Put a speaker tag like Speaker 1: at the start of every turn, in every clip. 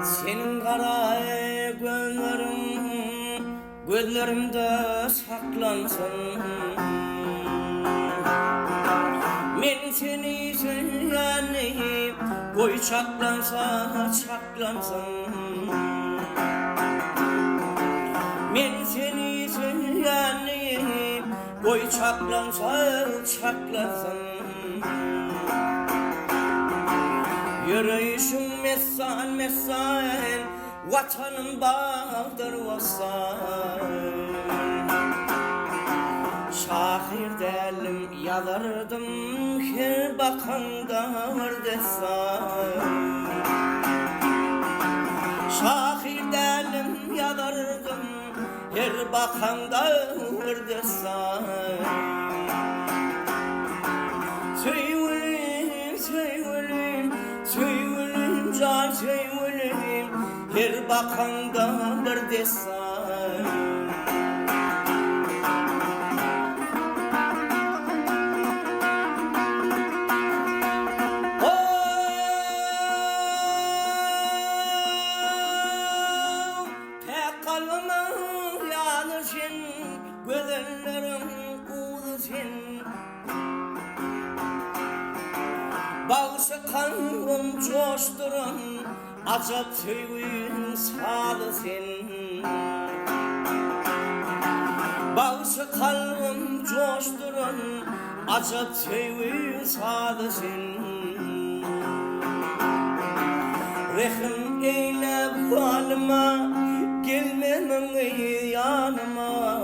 Speaker 1: Senin kara gözlerimde saklansın. Men seni sevganip koy çaklansa çaklansın. Men seni sevganip koy çaklansa çaklansın. Yürüyüşüm mesan mesan, vatanım bağdır vasan. Şahir delim yazardım, her bakanda var desan. Şahir delim yazardım, her bakanda var desan. Söylerim can söylerim, her bakanda bir desan. Tek kalbime yanışın, gözlerim uğrasın. Bağışı kanım coşturun, acap tüyün sağlısın. Bağışı kalbim coşturun, acap tüyün sağlısın. Rehim eyle bu halıma, gelmemem yanıma.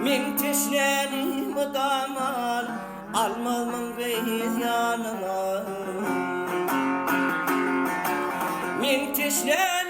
Speaker 1: Men teşnenim damal, almamın gayz yanına. Men teşnenim